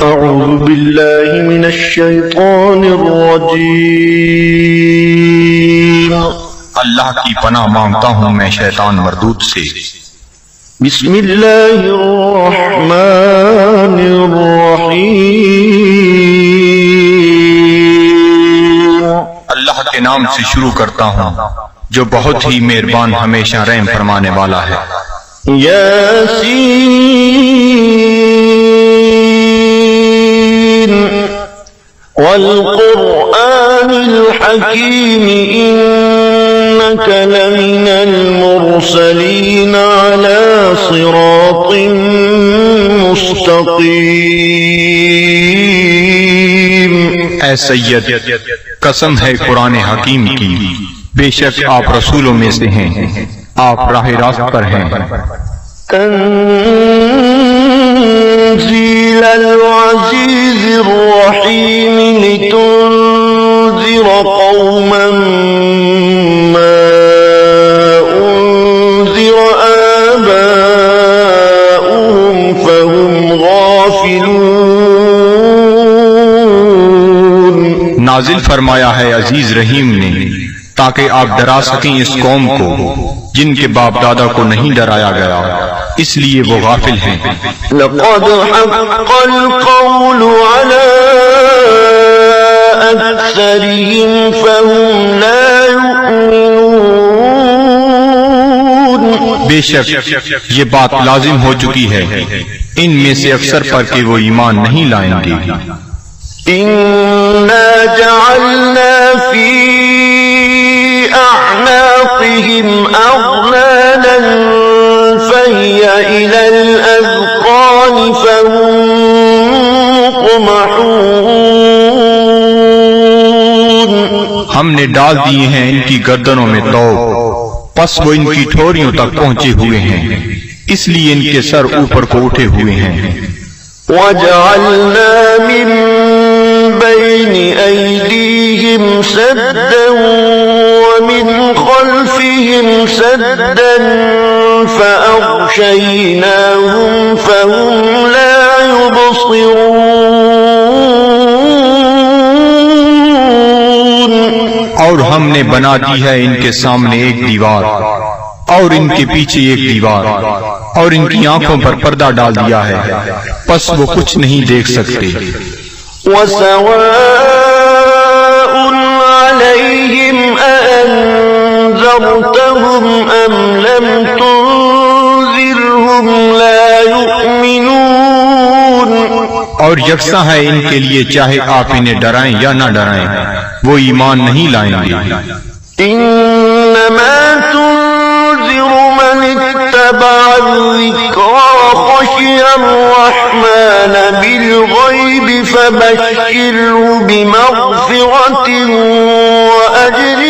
اعوذ باللہ من الشیطان الرجیم۔ اللہ کی پناہ مانگتا ہوں میں شیطان مردود سے۔ بسم اللہ الرحمن الرحیم۔ اللہ کے نام سے شروع کرتا ہوں جو بہت ہی مہربان ہمیشہ رحم فرمانے والا ہے۔ یاسین والقرآن الحکیم انک لمن المرسلین علی صراط مستقیم۔ اے سید، قسم ہے قرآن حکیم کی، بے شک آپ رسولوں میں سے ہیں، آپ راہ راست پر ہیں۔ تنزیل العزیز الرحیم لتنذر قوما ما انذر آباؤهم فهم غافلون۔ نازل فرمایا ہے عزیز رحیم نے تاکہ آپ ڈرا سکیں اس قوم کو جن کے باپ دادا کو نہیں ڈرایا گیا، اس لیے وہ غافل ہیں۔ لقد حق القول على أكثرهم فهم لا يؤمنون۔ بے شک یہ بات لازم ہو چکی ہے ان میں سے اکثر پر کہ وہ ایمان نہیں لائیں گے۔ إنا جعلنا في أعناقهم أغلالا فهي إلى الأذقان فهم مقمحون۔ ہم نے ڈال دیے ہیں ان کی گردنوں میں طوق، پس وہ ان کی ٹھوریوں تک پہنچے ہوئے ہیں، اس لیے ان کے سر اوپر کو اٹھے ہوئے ہیں۔ وَجَعَلْنَا مِن بَيْنِ أَيْدِيهِمْ سَدًّا وَمِنْ خَلْفِهِمْ سَدًّا فَأَغْشَيْنَاهُمْ فَهُمْ لَا يُبْصِرُونَ۔ اور ہم نے بنا دی ہے ان کے سامنے ایک دیوار اور ان کے پیچھے ایک دیوار، اور ان کی آنکھوں پر پردہ ڈال دیا ہے، پس وہ کچھ نہیں دیکھ سکتے۔ وَسَوَاءٌ عَلَيْهِمْ أَأَنذَرْتَهُمْ أَمْ لَمْ تُنذِرْهُمْ لَا يُؤْمِنُونَ۔ اور یکساں ہے ان کے لیے چاہے آپ انہیں ڈرائیں یا نہ ڈرائیں، وہ ایمان نہیں لائیں گے۔ إِنَّمَا تُنذِرُ مَنِ اتَّبَعَ الذِّكْرَ وَخَشِيَ الرَّحْمَنَ بِالْغَيْبِ فَبَشِّرْهُ بِمَغْفِرَةٍ وَأَجْرٍ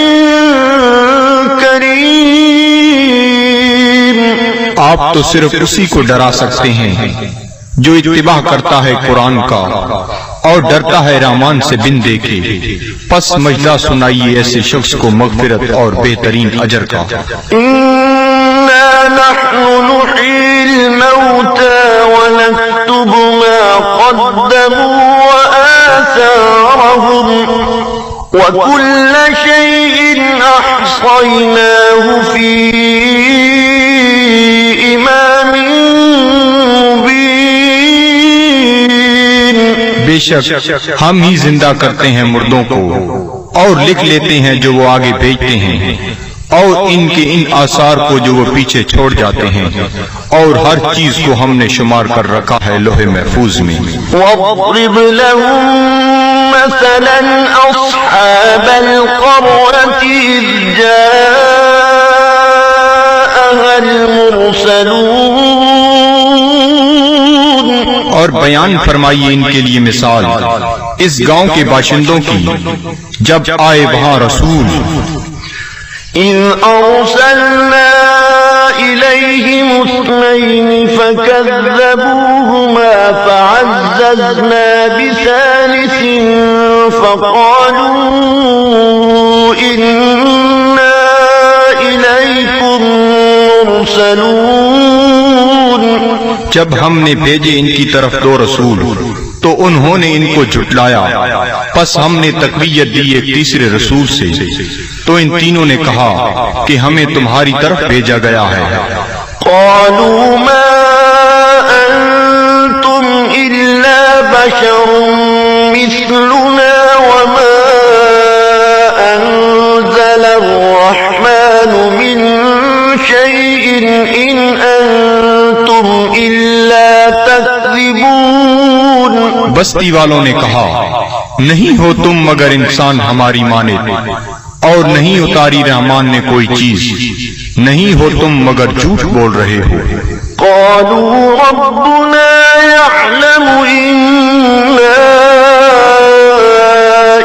كَرِيمٍ۔ آپ تو صرف اسی کو ڈرا سکتے ہیں جو اتباع کرتا ہے قرآن کا اور ڈرتا ہے رحمان سے بن دیکھے، پس مجدہ سنائیے ایسے شخص کو مغفرت اور بہترین اجر کا۔ إِنَّا نَحْنُ نُحْيِي الْمَوْتَى وَنَكْتُبُ مَا قَدَّمُوا وَآثَارَهُمْ وَكُلَّ شَيْءٍ أَحْصَيْنَاهُ فِي إِمَامٍ مُبِينٍ۔ بے شک ہم ہی زندہ کرتے ہیں مردوں کو اور لکھ لیتے ہیں جو وہ آگے بھیجتے ہیں، اور ان کے ان آثار کو جو وہ پیچھے چھوڑ جاتے ہیں، اور ہر چیز کو ہم نے شمار کر رکھا ہے لوح محفوظ میں۔ وَاضْرِبْ لَهُم مَّثَلًا أَصْحَابَ الْقَرْيَةِ إِذْ جَاءَهَا الْمُرْسَلُونَ۔ اور بیان فرمائیے ان کے لیے مثال اس گاؤں کے باشندوں کی جب آئے وہاں رسول۔ إِذْ أَرْسَلْنَا إِلَيْهِمُ اثْنَيْنِ فَكَذَّبُوهُمَا فَعَزَّزْنَا بِثَالِثٍ فَقَالُوا إِنَّا إِلَيْكُمْ مُرْسَلُونَ۔ جب ہم نے بھیجے ان کی طرف دو رسول تو انہوں نے ان کو جھٹلایا، پس ہم نے تقویت دی ایک تیسرے رسول سے، تو ان تینوں نے کہا کہ ہمیں تمہاری طرف بھیجا گیا ہے۔ قالوا ما أنتم إلا بشر مثلنا وما أنزل الرحمن من شيء إن أنتم إلا تكذبون۔ بستی والوں نے کہا نہیں ہو تم مگر انسان ہماری مانند، اور نہیں اتاری رحمان نے کوئی چیز، نہیں ہو تم مگر جھوٹ بول رہے ہو۔ قالوا ربنا يعلم إنا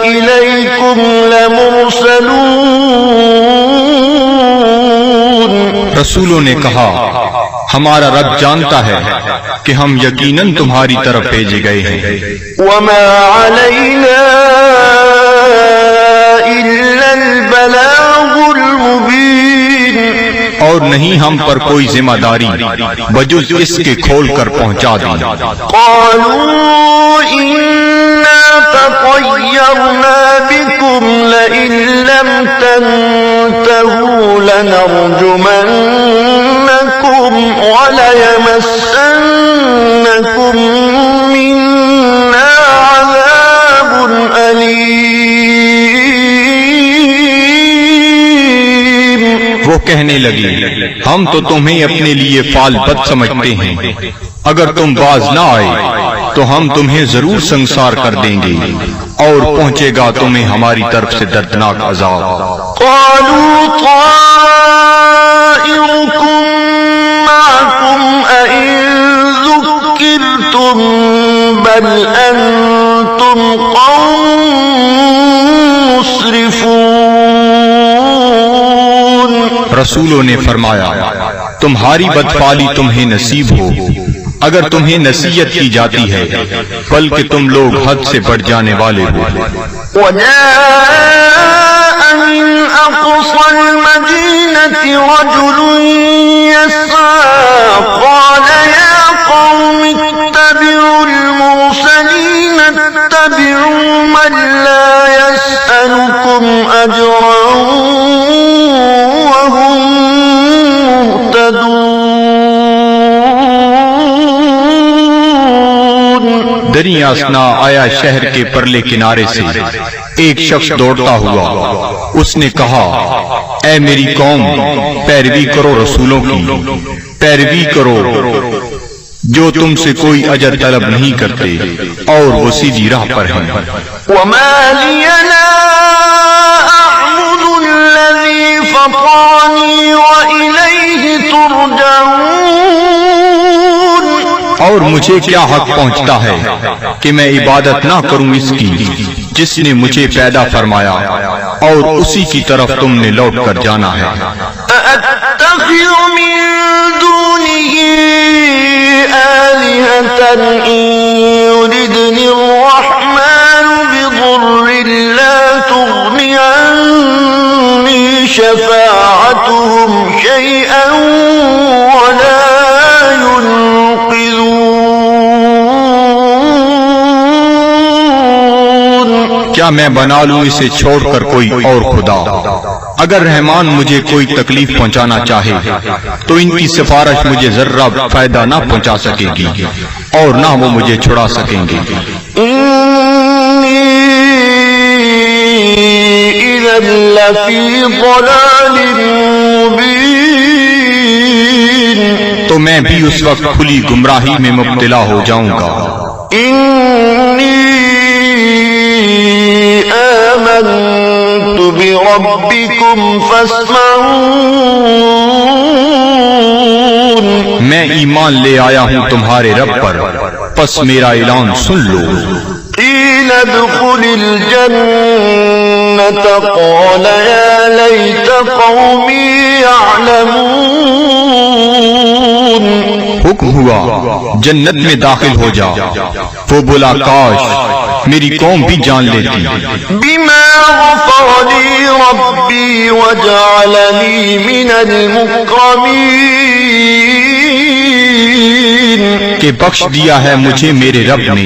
إليكم لمرسلون۔ رسولوں نے کہا ہمارا رب جانتا ہے کہ ہم یقیناً تمہاری طرف بھیجے گئے ہیں۔ وما علينا إلا البلاغ المبين۔ اور نہیں ہم پر کوئی ذمہ داری بجز اس کے کھول کر پہنچا دیں۔ قالوا إنا تطيرنا بكم لئن لم تنتهوا لنرجمنكم وليمسنكم منا عذاب أليم۔ وہ کہنے لگی ہم تو تمہیں اپنے لیے فال بد سمجھتے ہیں، اگر تم باز نہ آئے تو ہم تمہیں ضرور سنسار کر دیں گے، اور پہنچے گا تمہیں ہماری طرف سے دردناک عذاب۔ قالوا طائركم معكم أئن ذكرتم بل أنتم قوم مسرفون۔ رسولوں نے فرمایا تمہاری بدفعلی تمہیں نصیب ہو اگر تمہیں نصیحت کی جاتی ہے، بلکہ تم لوگ حد سے بڑھ جانے والے ہو۔ وجاء من أقصى المدينة رجل يسعى قال يا قوم اتبعوا المرسلين اتبعوا من لا يسألكم أجرا وهم مهتدون۔ دریا اسنا آیا شہر کے پرلے کنارے سے ایک شخص دوڑتا ہوا، اس نے کہا اے میری قوم، پیروی کرو رسولوں کی، پیروی کرو جو تم سے کوئی اجر طلب نہیں کرتے اور وہ سیدھی راہ پر ہیں۔ وما لي لا أعبد الذي فطرني وإليه ترجعون۔ اور مجھے کیا حق پہنچتا ہے کہ میں عبادت نہ کروں اس کی جس نے مجھے پیدا فرمایا اور اسی کی طرف تم نے لوٹ کر جانا ہے۔ أأتخذ من دونه آلهة إن يردني الرحمن بضر لا تغني عني شفاعتهم شيئا ولا ينقذون۔ کیا میں بنا لوں اسے چھوڑ کر کوئی اور خدا؟ اگر رحمان مجھے کوئی تکلیف پہنچانا چاہے تو ان کی سفارش مجھے ذرہ فائدہ نہ پہنچا سکے گی اور نہ وہ مجھے چھڑا سکیں گے۔ إني إذا لفي ضلال مبين۔ تو میں بھی اس وقت کھلی گمراہی میں مبتلا ہو جاؤں گا۔ إني آمنت بربكم فاسمعون۔ میں ایمان لے آیا ہوں تمہارے رب پر، پس میرا اعلان سن لو۔ قيل ادخل الجنة قال يا ليت قومي يعلمون۔ حکم ہوا جنت میں داخل ہو جا، وہ بولا کاش میری قوم بھی جان لیتی۔ بما غفر لي ربي وجعلني من المكرمين۔ کہ بخش دیا ہے مجھے میرے رب نے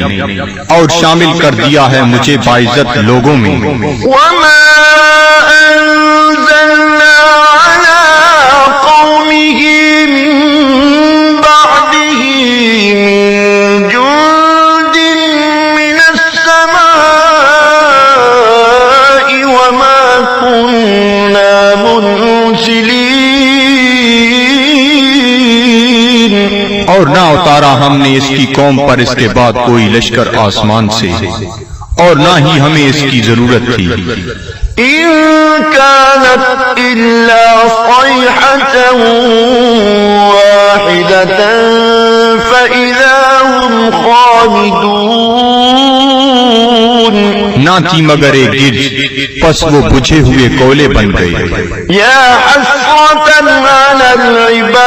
اور شامل کر دیا ہے مجھے باعزت لوگوں میں۔ وما أنزلنا على قومه من بعده من جند من السماء وما كنا منزلين، اور نہ اتارا ہم نے اس کی قوم پر اس کے بعد کوئی لشکر آسمان سے، اور نہ ہی ہمیں اس کی ضرورت تھی۔ إن كانت إلا صيحة واحدة فإذا هم خامدون، نہ تھی مگر ایک گرج، پس وہ بجھے ہوئے کولے بن گئے۔ يا حسرة على العباد،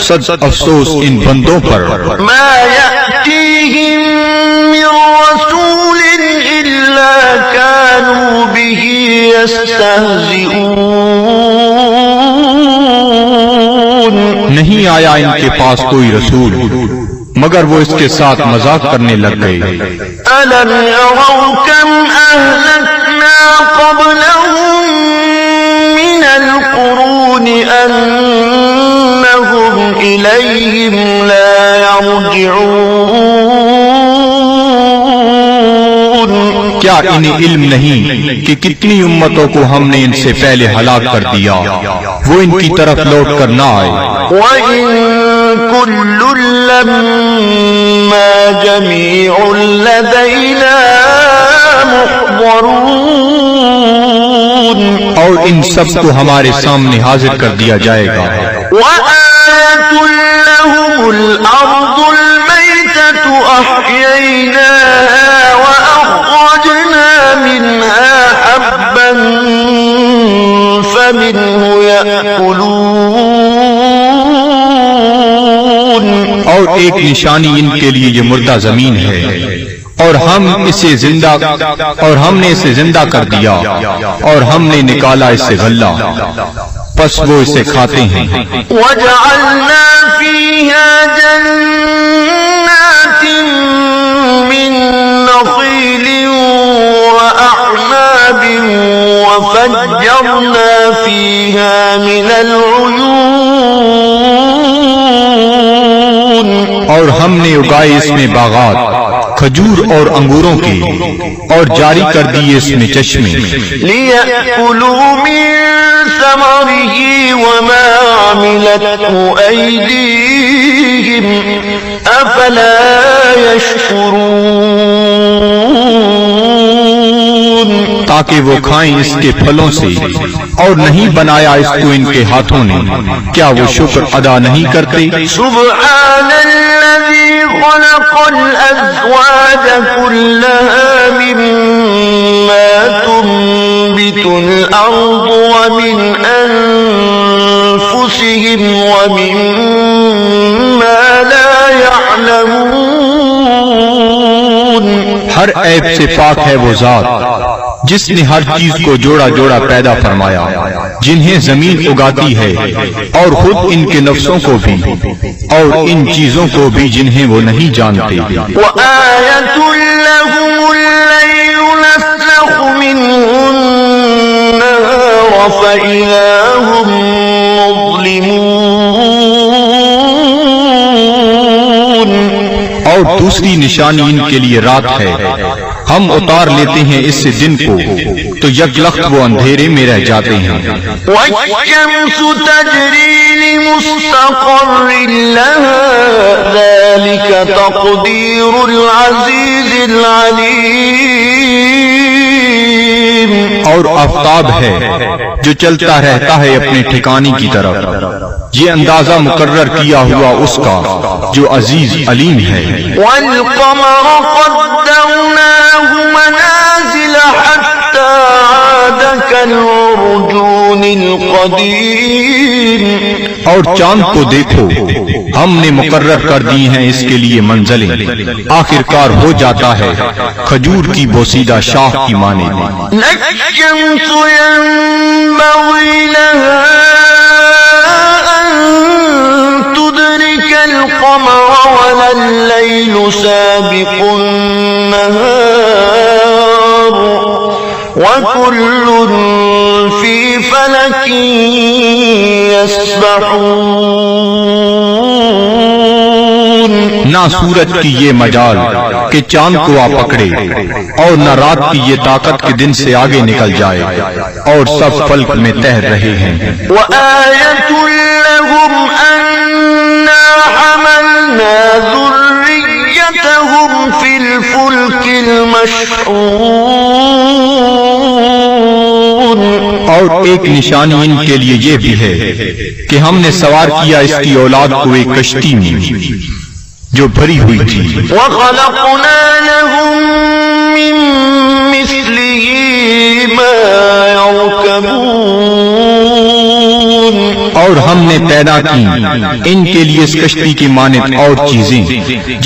صد افسوس ان بندوں پر، ما يأتيهم من رسول إلا كانوا به يستهزئون، نہیں آیا ان کے پاس کوئی رسول مگر وہ اس کے ساتھ مذاق کرنے لگ گئے۔ ألم يروا كم أهلكنا قبلهم من القرون أنهم إليهم لا يرجعون، کیا انہیں علم نہیں کہ کتنی امتوں کو ہم نے ان سے پہلے ہلاک کر دیا، وہ ان کی طرف لوٹ کر نہ آئے۔ وإن كل لما جميع لدينا محضرون، اور ان سب کو ہمارے سامنے حاضر کر دیا جائے گا۔ وآية لهم الأرض الميتة أحييناها وأخرجنا منها حبا فمنه يأكلون، اور ایک نشانی ان کے لیے یہ مردہ زمین ہے، اور ہم نے اسے زندہ کر دیا، اور ہم نے نکالا اس سے غلہ، پس وہ اسے کھاتے ہیں۔ وجعلنا فيها جنات من نخيل وأعناب وفجرنا فيها من العيون، اور ہم نے اگائے اس میں باغات کھجور اور انگوروں کے، اور جاری کر دیے اس میں چشمے، ليأكلوا من ثمره وما عملته أيديهم أفلا يشكرون، تاکہ وہ کھائیں اس کے پھلوں سے، اور نہیں بنایا اس کو ان کے ہاتھوں نے، کیا وہ شکر ادا نہیں کرتے؟ سبحان الذي خلق الأزواج كلها مما تنبت الأرض ومن أنفسهم ومما لا يعلمون، ہر عیب سے پاک ہے وہ ذات جس نے ہر چیز کو جوڑا جوڑا پیدا فرمایا، جنہیں زمین اگاتی ہے، اور خود ان کے نفسوں کو بھی، اور ان چیزوں کو بھی جنہیں وہ نہیں جانتے۔ وآية لهم الليل نسلخ منه النهار فإذا هم مظلمون، اور دوسری نشانی ان کے لیے رات ہے، ہم اتار لیتے ہیں اس سے دن کو تو یک لخت وہ اندھیرے میں رہ جاتے ہیں۔ والشمس تجري لمستقر لها ذلك تقدير العزيز العليم، اور آفتاب ہے جو چلتا رہتا ہے اپنے ٹھکانے کی طرف، یہ اندازہ مقرر کیا ہوا اس کا جو عزیز علیم ہے۔ والقمر قدرناه منازل حتى عاد كالعرجون القديم، اور چاند کو دیکھو ہم نے مقرر کر دی ہیں اس کے لیے منزلیں، آخر کار ہو جاتا ہے کھجور کی بوسیدہ شاخ کی مانند۔ الشمس ينبغي لها أن القمر ولا الليل سابق النهار وكل في فلك يسبحون. نہ سورج کی یہ مجال کہ چاند کو آ پکڑے اور نہ رات کی یہ طاقت کہ دن سے آگے نکل جائے، اور سب فلک میں تیر رہے ہیں. وآية لهم أنا حملنا ذريتهم في الفلك المشحون. اور ایک نشانی ان کے لیے یہ بھی ہے کہ ہم نے سوار کیا اس کی اولاد کو ایک کشتی میں جو بھری ہوئی تھی. وخلقنا لهم من مثله ما يركبون. اور ہم نے پیدا کی ان کے لیے اس کشتی کی مانند اور چیزیں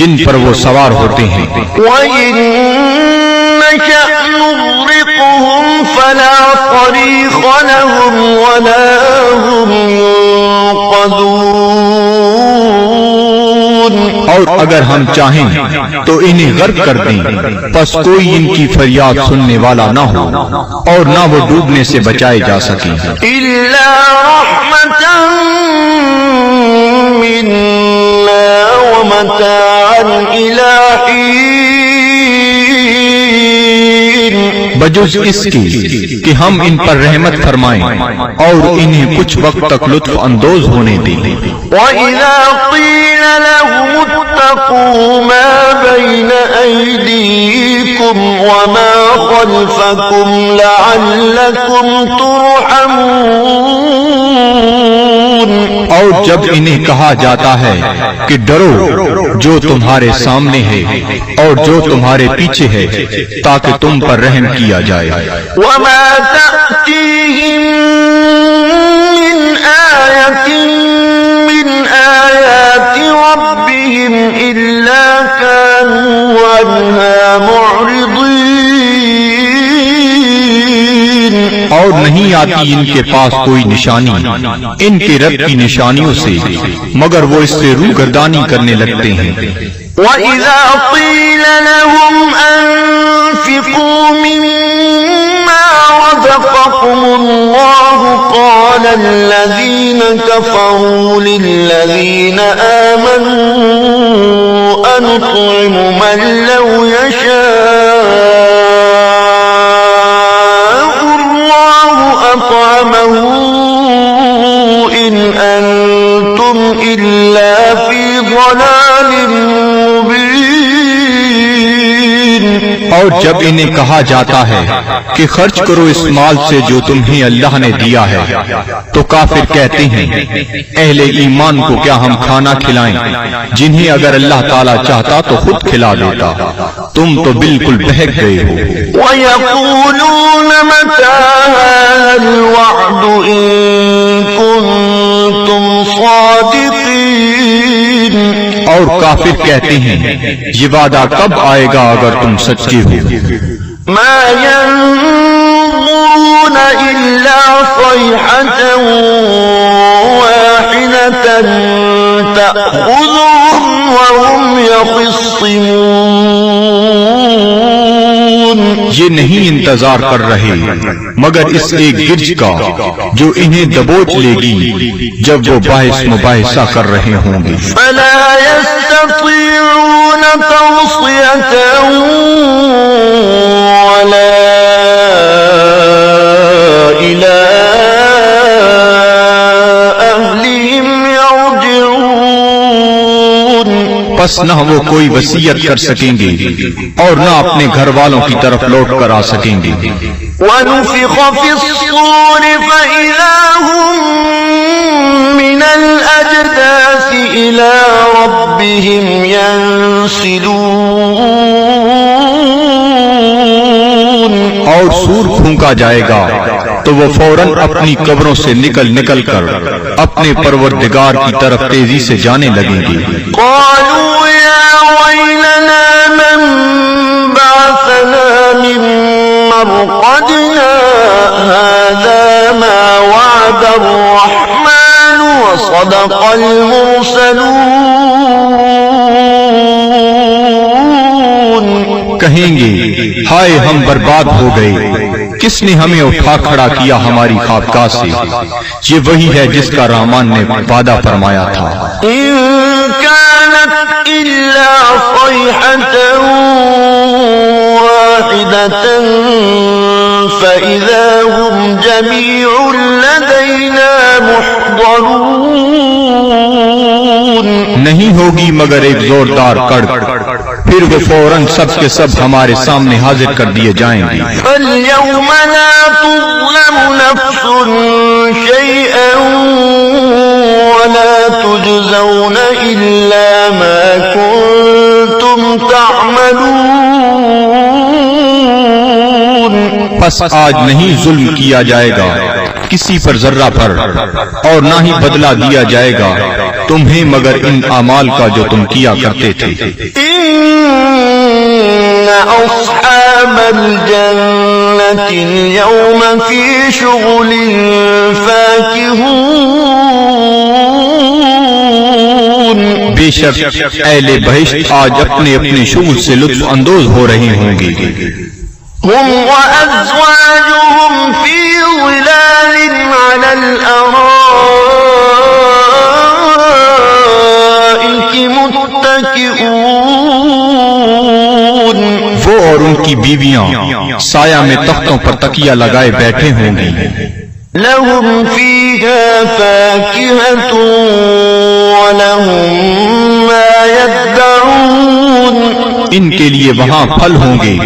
جن پر وہ سوار ہوتے ہیں. وإن نشأ نغرقهم فلا صريخ لهم ولا هم ينقذون. اور اگر ہم چاہیں تو انہیں غرق کر دیں، پس کوئی ان کی فریاد سننے والا نہ ہو اور نہ وہ ڈوبنے سے بچائے جا سکیں. إلا رحمة منا ومتاعا إلى حين. بجز اس کے کہ ہم ان پر رحمت فرمائیں اور انہیں کچھ وقت تک لطف اندوز ہونے دیں. وَإِذَا قِيلَ لَهُمُ اتَّقُوا مَا بَيْنَ أَيْدِيكُمْ وَمَا خَلْفَكُمْ لَعَلَّكُمْ تُرْحَمُونَ. اور جب انہیں کہا جاتا ہے کہ ڈرو جو تمہارے سامنے ہے اور جو تمہارے پیچھے ہے تاکہ تم پر رحم کیا جائے. وَمَا تَأْتِيهِم مِّنْ آيَةٍ مِّنْ آيَاتِ رَبِّهِمْ إِلَّا كَانُوا عَنْهَا مُعْرِضِينَ. اور نہیں آتی ان کے پاس کوئی نشانی ان کے رب کی نشانیوں سے مگر وہ اس سے روگردانی کرنے لگتے ہیں. وَإِذَا قِيلَ لَهُمْ أَنفِقُوا مِمَّا رَزَقَكُمُ اللَّهُ قَالَ الَّذِينَ كَفَرُوا لِلَّذِينَ آمَنُوا أَنُطْعِمُ مَن لَّوْ يَشَاءُ اللَّهُ أَطْعَمَهُ إِنْ أَنتُمْ إِلَّا فِي ضَلَالٍ مُّبِينٍ. اور جب انہیں کہا جاتا ہے کہ خرچ کرو اس مال سے جو تمہیں اللہ نے دیا ہے تو کافر کہتے ہیں اہل ایمان کو کیا ہم کھانا کھلائیں جنہیں اگر اللہ تعالیٰ چاہتا تو خود کھلا دیتا. تم تو بالکل بہک گئے ہو. وَيَقُولُونَ مَتَىٰ هَٰذَا الْوَعْدُ إِن كُنتُمْ صَادِقِينَ. اور کافر کہتے ہیں یہ وعدہ کب آئے گا اگر تم سچے ہو. مَا يَنظُرُونَ إِلَّا صَيْحَةً وَاحِدَةً تَأْخُذُهُمْ وَهُمْ يَخِصِّمُونَ. یہ نہیں انتظار کر رہے مگر اس ایک گرج کا جو انہیں دبوچ لے گی جب وہ باعث مباحثہ کر رہے ہوں گے. فَلَا يَسْتَطِيعُونَ تَوْصِيَةً وَلَا إِلَىٰ أَهْلِهِمْ يَرْجِعُونَ. پس نہ وہ کوئی وصیت کر سکیں گے اور نہ اپنے گھر والوں کی طرف لوٹ کر آ سکیں گے. وَنُفِخَ فِي الصُّورِ فَإِذَا هُم مِّنَ الْأَجْدَاثِ إِلَىٰ رَبِّهِمْ يَنسِلُونَ. اور سور پھونکا جائے گا تو وہ فوراً اپنی قبروں سے نکل کر اپنے پروردگار کی طرف تیزی سے جانے لگیں گے. قالوا يا ويلنا من بعثنا من مرقدنا هذا ما وعد الرحمن وصدق المرسلون. کہیں گے ہائے ہم برباد ہو گئے، کس نے ہمیں اٹھا کھڑا کیا ہماری خوابگاہ سے؟ یہ وہی ہے جس کا رحمان نے وعدہ فرمایا تھا۔ إن كانت إلا صيحة واحدة فإذا هم جميع لدينا محضرون۔ نہیں ہوگی مگر ایک زوردار کڑک، پھر وہ فوراً سب کے سب ہمارے سامنے حاضر کر دیے جائیں گے۔ فاليوم لا تظلم نفس شيئا ولا تجزون إلا ما كنتم تعملون۔ پس آج نہیں ظلم کیا جائے گا کسی پر ذرہ پر، اور نہ ہی بدلہ دیا جائے گا تمہیں مگر ان اعمال کا جو تم کیا کرتے تھے۔ إن أصحاب الجنة اليوم في شغل فاكهون۔ بے شک اہل بہشت آج اپنے اپنے شغل سے لطف اندوز ہو رہے ہوں گے۔ هم وأزواجهم في ظلال على الأرائك متكئون۔ وہ اور ان کی بیویاں سایہ میں تختوں پر تکیہ لگائے بیٹھے ہوں گی۔ لهم فيها فاكهة ولهم ما يدعون۔ ان کے لیے وہاں پھل ہوں گے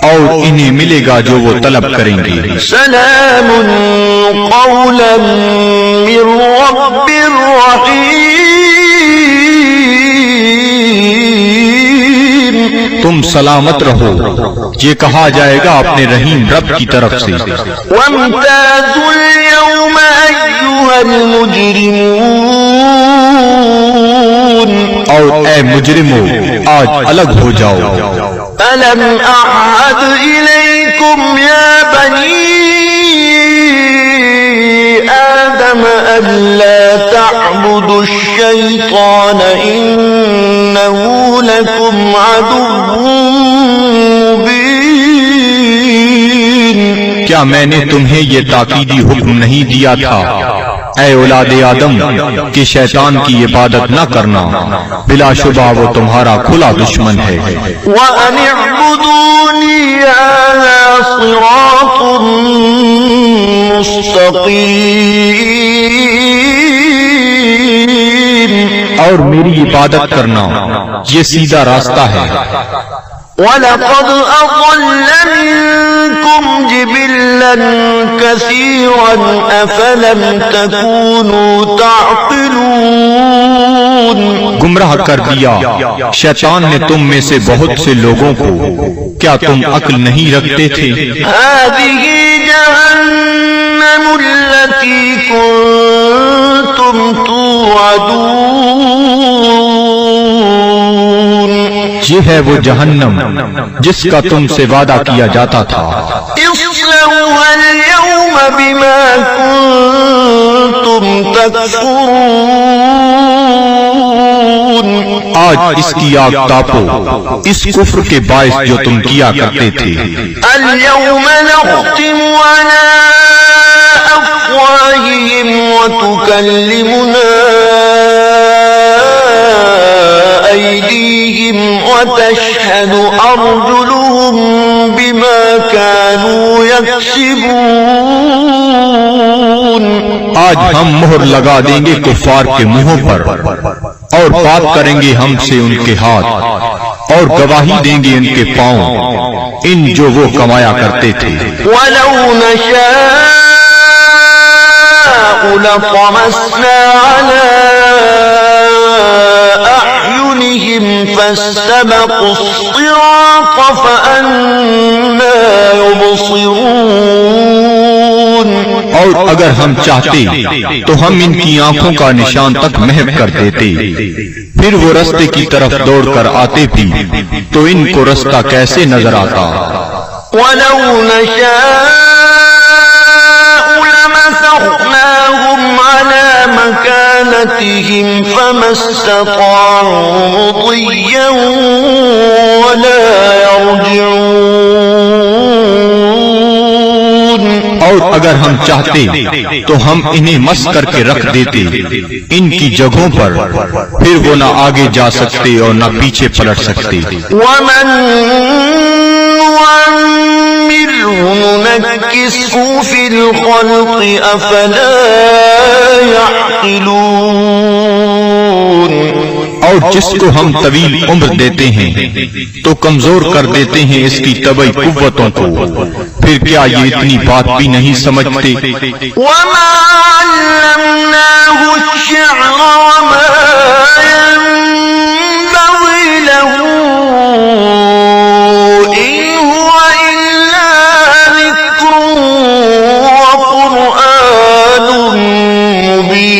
اور انہیں ملے گا جو وہ طلب کریں گے۔ سلام قولا من رب رحیم۔ تم سلامت رہو، یہ کہا جائے گا اپنے رحیم رب کی طرف سے۔ وامتازوا اليوم أيها المجرمون۔ اور اے مجرمو آج الگ ہو جاؤ۔ ألم أعهد إليكم يا بني آدم ألا تعبدوا الشيطان إنه لكم عدو مبين۔ کیا میں نے تمہیں یہ تاکیدی حکم نہیں دیا تھا اے اولاد آدم کہ شیطان کی عبادت نہ کرنا، بلا شبہ وہ تمہارا کھلا دشمن ہے۔ وَأَنِ اعْبُدُونِي هَذَا صِرَاطٌ مُسْتَقِيمٌ۔ اور میری عبادت کرنا یہ سیدھا راستہ ہے۔ وَلَقَدْ أَضَلَّ مِنكُمْ جِبِلًّا كَثِيرًا أَفَلَمْ تَكُونُوا تَعْقِلُونَ۔ گمراہ کر دیا شیطان نے تم میں سے بہت سے لوگوں کو، کیا تم عقل نہیں رکھتے تھے؟ هَذِهِ جَهَنَّمُ الَّتِي كُنتُمْ تُوعَدُونَ۔ یہ ہے وہ جہنم جس کا تم سے وعدہ کیا جاتا تھا۔ اصلوها اليوم بما كنتم تكفرون۔ آج اس کی آگ تاپو اس کفر کے باعث جو تم کیا کرتے تھے۔ اليوم نختم على أفواههم وتكلمنا أيديهم وتشهد أرجلهم بما كانوا يكسبون۔ آج ہم مہر لگا دیں گے کفار کے منہوں پر، اور بات کریں گے ہم سے ان کے ہاتھ، اور گواہی دیں گے ان کے پاؤں ان جو وہ کمایا کرتے تھے۔ وَلَوْ نَشَاءُ لَطَمَسْنَا عَلَىٰ أَعْيُنِهِمْ فَاسْتَبَقُوا الصِّرَاطَ فَأَنَّىٰ يُبْصِرُونَ۔ اور اگر ہم چاہتے تو ہم ان کی آنکھوں کا نشان تک محو کر دیتے، پھر وہ رستے کی طرف دوڑ کر آتے بھی تو ان کو رستہ کیسے نظر آتا۔ وَلَوْ نَشَاءُ لَمَسَخْنَاهُمْ عَلَىٰ مَكَانَتِهِمْ فَمَا اسْتَطَاعُوا مُضِيًّا وَلَا يَرْجِعُونَ۔ اگر ہم چاہتے تو ہم انہیں مس کر کے رکھ دیتے ان کی جگہوں پر، پھر وہ نہ آگے جا سکتے اور نہ پیچھے پلٹ سکتے۔ وَمَن نُعَمِّرْهُ نُنَكِّسْهُ فِي الْخَلْقِ أَفَلَا يَعْقِلُونَ۔ اور جس کو ہم طویل عمر دیتے ہیں تو کمزور کر دیتے ہیں اس کی طبعی قوتوں کو، پھر کیا یہ اتنی بات بھی نہیں سمجھتے؟ وَمَا عَلَّمْنَاهُ الشِّعْرَ وَمَا يَنبَغِي لَهُ إِنْ هُوَ إِلَّا ذِكْرٌ وَقُرْآنٌ مُبِينٌ۔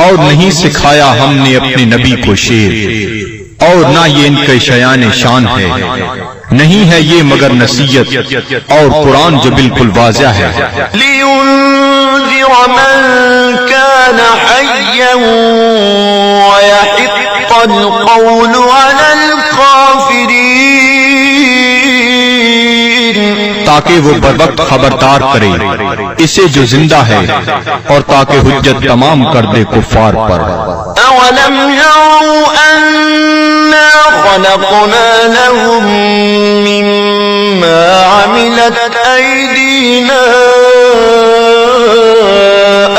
اور نہیں سکھایا ہم نے اپنے نبی کو شعر، اور نہ یہ ان کے شایان شان ہے، نہیں ہے یہ مگر نصیحت اور قرآن جو بالکل واضح ہے۔ لِيُنذِرَ مَن كَانَ حَيًّا وَيَحِقَّ الْقَوْلُ عَلَى الْكَافِرِينَ، تاکہ وہ بروقت خبردار کرے اسے جو زندہ ہے، اور تاکہ حجت تمام کر دے کفار پر۔ أَوَلَمْ يَرَوْا أَنَّا خَلَقْنَا لَهُم مِّمَّا عَمِلَتْ أَيْدِينَا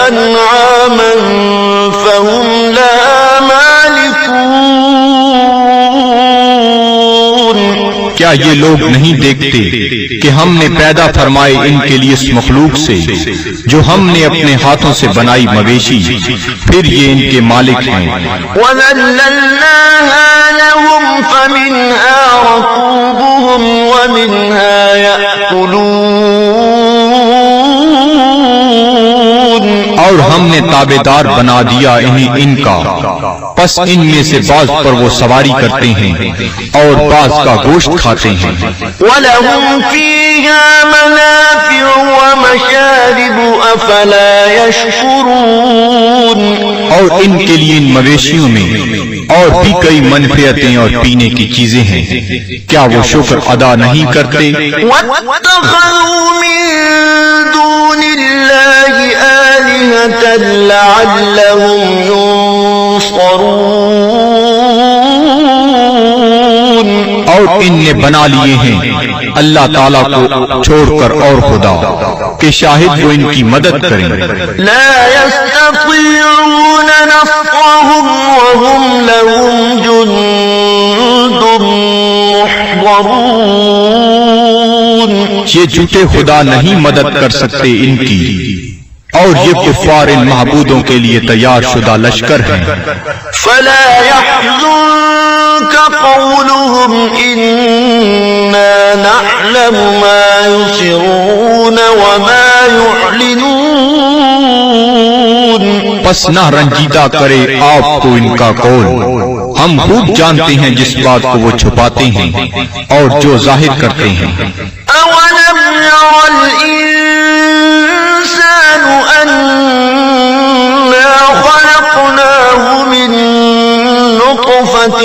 أَنْعَامًا فَهُمْ لَهَا مَالِكُونَ۔ کیا یہ لوگ نہیں دیکھتے کہ ہم نے پیدا فرمائے ان کے لیے اس مخلوق سے جو ہم نے اپنے ہاتھوں سے بنائی مویشی، پھر یہ ان کے مالک ہیں۔ وَذَلَّلْنَاهَا لَهُمْ فَمِنْهَا رَكُوبُهُمْ وَمِنْهَا يَأْكُلُونَ۔ اور ہم نے تابعدار بنا دیا انہیں ان کا، پس ان میں سے بعض پر وہ سواری کرتے ہیں اور بعض کا گوشت کھاتے ہیں۔ وَلَهُمْ فِيهَا مَنَافِعُ وَمَشَارِبُ أَفَلَا يَشْكُرُونَ۔ اور ان کے لیے ان مویشیوں میں اور بھی کئی منفعتیں اور پینے کی چیزیں ہیں، کیا وہ شکر ادا نہیں کرتے؟ وَاتَّخَذُوا مِن دُونِ اللَّهِ آلِهَةً لَعَلَّهُمْ يُنصَرُونَ۔ اور ان نے بنا لیے ہیں اللہ تعالیٰ کو چھوڑ کر اور خدا کہ شاہد وہ ان کی مدد کریں۔ لا يستطيعون نصرهم وهم لهم جند محضرون۔ یہ جھوٹے خدا نہیں مدد کر سکتے ان کی، اور یہ کفار ان معبودوں کے لیے تیار شدہ لشکر ہیں۔ فلا يحزنك قولهم إنا نعلم ما يسرون وما يعلنون۔ پس نہ رنجیدہ کرے آپ کو ان کا قول، ہم خوب جانتے ہیں جس بات کو وہ چھپاتے ہیں اور جو ظاہر کرتے ہیں۔ أولم ير الإنسان أنا خلقناه من نطفة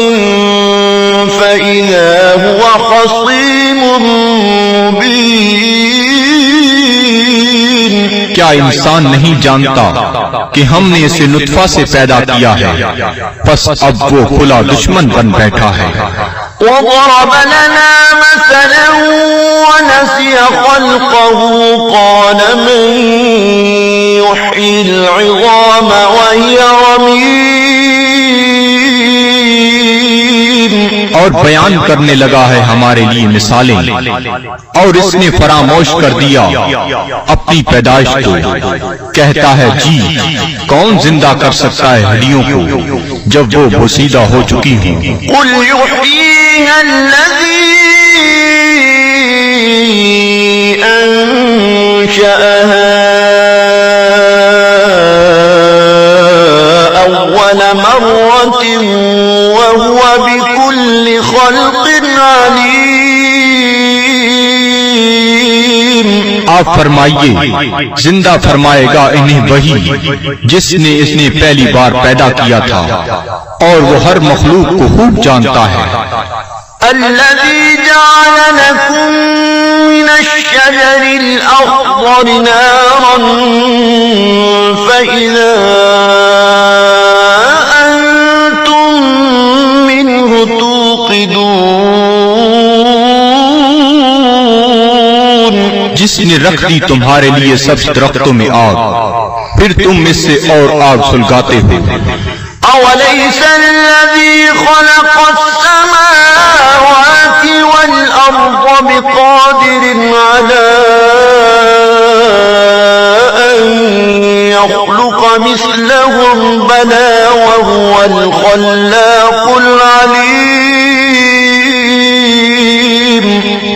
فإذا هو خصيم مبين۔ کیا انسان نہیں جانتا کہ ہم نے اسے نطفہ سے پیدا کیا ہے، پس اب وہ کھلا دشمن بن بیٹھا ہے۔ وضرب لنا مثلا ونسي خلقه قال من يحيي العظام وهي رميم۔ اور بیان کرنے لگا ہے ہمارے لیے مثالیں، اور اس نے فراموش کر دیا اپنی پیدائش کو، کہتا ہے جی کون زندہ کر سکتا ہے ہڈیوں کو جب وہ بوسیدہ ہو چکی ہوں۔ قل يحييها الذي أنشأها أول مرة وهو بكل خلق عليم۔ آپ فرمائیے زندہ فرمائے گا انہیں وہی جس نے اس نے پہلی بار پیدا کیا تھا، اور وہ ہر مخلوق کو خوب جانتا ہے۔ الذي جعل لكم من الشجر الأخضر نارا فإذا أنتم منه توقدون، جس نے رکھ دی تمہارے لیے سب درختوں میں آگ، پھر تم اس سے اور آگ سلگاتے ہو۔ أوليس الذي خلق السماوات والأرض بقادر على أن يخلق مثلهم بلى وهو الخلاق العليم؟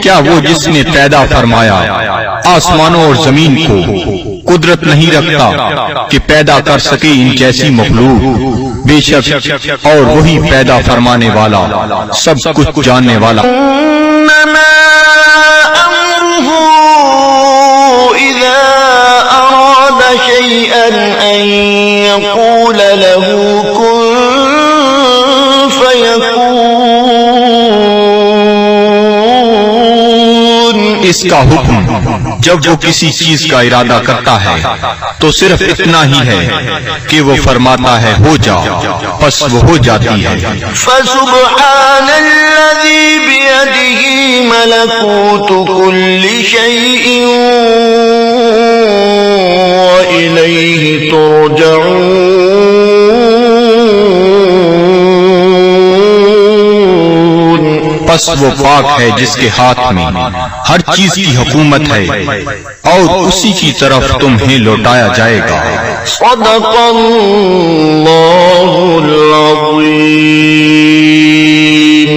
کیا وہ جس نے پیدا فرمایا آسمانوں اور زمین کو قدرت نہیں رکھتا کہ پیدا کر سکے ان جیسی مخلوق؟ بے شک اور وہی پیدا فرمانے والا، سب کچھ جاننے والا۔ إنما أمره إذا أراد شيئا أن يقول له كن فيكون۔ اس کا حکم جب وہ کسی چیز کا ارادہ کرتا ہے تو صرف اتنا ہی ہے کہ وہ فرماتا ہے ہو جا، پس وہ ہو جاتی ہے۔ فسبحان الذي بيده ملكوت كل شيء وإليه ترجعون۔ پس وہ پاک ہے جس کے ہاتھ میں ہر چیز کی حکومت ہے اور اسی کی طرف تمہیں لوٹایا جائے گا۔ صدق اللہ العظیم۔